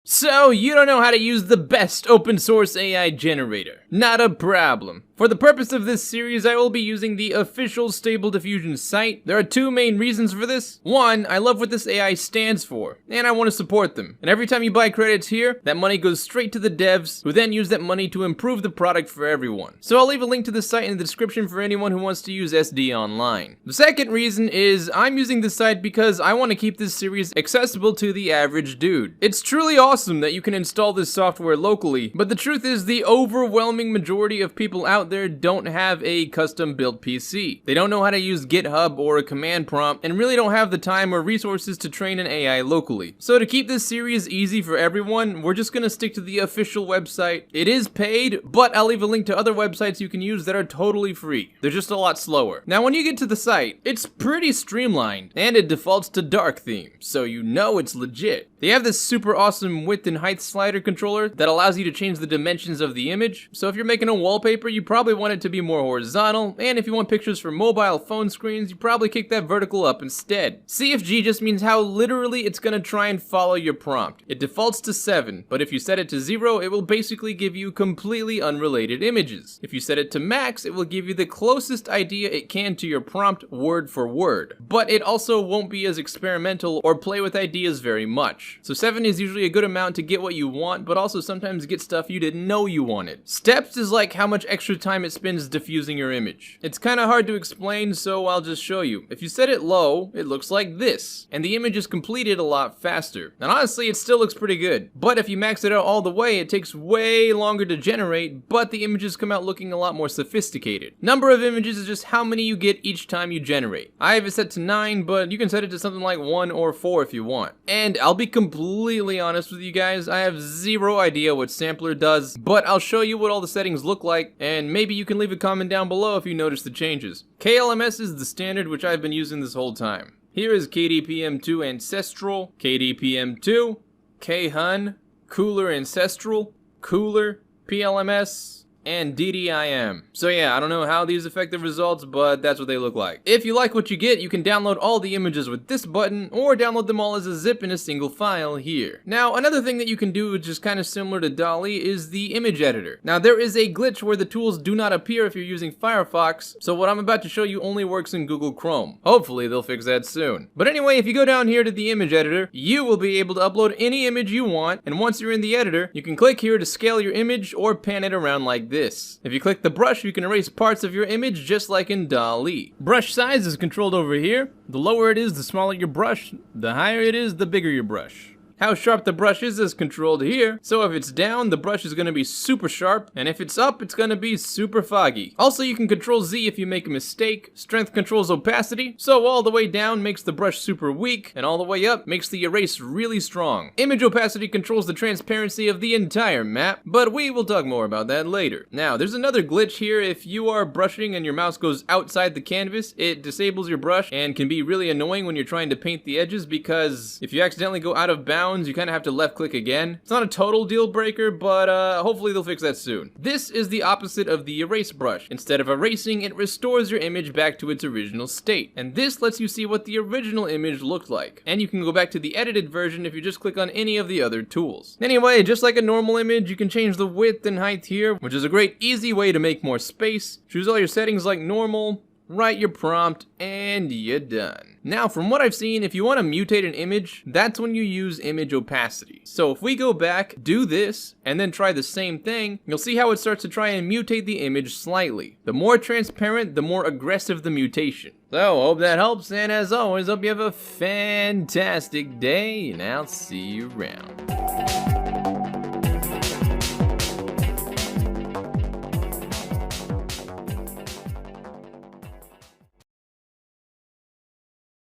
So, you don't know how to use the best open source AI generator. Not a problem. For the purpose of this series, I will be using the official Stable Diffusion site. There are two main reasons for this. One, I love what this AI stands for, and I want to support them. And every time you buy credits here, that money goes straight to the devs, who then use that money to improve the product for everyone. So I'll leave a link to the site in the description for anyone who wants to use SD online. The second reason is I'm using this site because I want to keep this series accessible to the average dude. It's truly awesome that you can install this software locally, but the truth is the overwhelming majority of people out there don't have a custom built PC. They don't know how to use GitHub or a command prompt and really don't have the time or resources to train an AI locally. So to keep this series easy for everyone, we're just gonna stick to the official website. It is paid, but I'll leave a link to other websites you can use that are totally free. They're just a lot slower. Now when you get to the site, it's pretty streamlined and it defaults to dark theme, so you know it's legit. They have this super awesome width and height slider controller that allows you to change the dimensions of the image. So if you're making a wallpaper, you probably want it to be more horizontal, and if you want pictures for mobile phone screens, you probably kick that vertical up instead. CFG just means how literally it's gonna try and follow your prompt. It defaults to 7, but if you set it to 0, it will basically give you completely unrelated images. If you set it to max, it will give you the closest idea it can to your prompt word for word. But it also won't be as experimental or play with ideas very much. So 7 is usually a good amount to get what you want, but also sometimes get stuff you didn't know you wanted. Steps is like how much extra time it spends diffusing your image. It's kinda hard to explain, so I'll just show you. If you set it low, it looks like this, and the image is completed a lot faster. And honestly, it still looks pretty good. But if you max it out all the way, it takes way longer to generate, but the images come out looking a lot more sophisticated. Number of images is just how many you get each time you generate. I have it set to 9, but you can set it to something like 1 or 4 if you want. And I'll be completely honest with you guys, I have zero idea what Sampler does, but I'll show you what all the settings look like, and maybe you can leave a comment down below if you notice the changes. KLMS is the standard which I've been using this whole time. Here is KDPM2 Ancestral, KDPM2, KHun, Cooler Ancestral, Cooler, PLMS, and DDIM. So yeah, I don't know how these affect the results, but that's what they look like. If you like what you get, you can download all the images with this button, or download them all as a zip in a single file here. Now, another thing that you can do, which is kind of similar to dall-e, is the image editor. Now, there is a glitch where the tools do not appear if you're using Firefox, so what I'm about to show you only works in Google Chrome. Hopefully, they'll fix that soon. But anyway, if you go down here to the image editor, you will be able to upload any image you want, and once you're in the editor, you can click here to scale your image or pan it around like this. If you click the brush, you can erase parts of your image just like in dall-e. Brush size is controlled over here. The lower it is, the smaller your brush. The higher it is, the bigger your brush. How sharp the brush is controlled here, so if it's down, the brush is going to be super sharp, and if it's up, it's going to be super foggy. Also, you can control Z if you make a mistake. Strength controls opacity, so all the way down makes the brush super weak, and all the way up makes the erase really strong. Image opacity controls the transparency of the entire map, but we will talk more about that later. Now, there's another glitch here. If you are brushing and your mouse goes outside the canvas, it disables your brush and can be really annoying when you're trying to paint the edges, because if you accidentally go out of bounds, you kind of have to left click again. It's not a total deal breaker, but hopefully they'll fix that soon. This is the opposite of the erase brush. Instead of erasing, it restores your image back to its original state. And this lets you see what the original image looked like. And you can go back to the edited version if you just click on any of the other tools. Anyway, just like a normal image, you can change the width and height here, which is a great easy way to make more space. Choose all your settings like normal, write your prompt, and you're done. Now, from what I've seen, if you want to mutate an image, that's when you use image opacity. So if we go back, do this, and then try the same thing, you'll see how it starts to try and mutate the image slightly. The more transparent, the more aggressive the mutation. So, hope that helps, and as always, hope you have a fantastic day, and I'll see you around.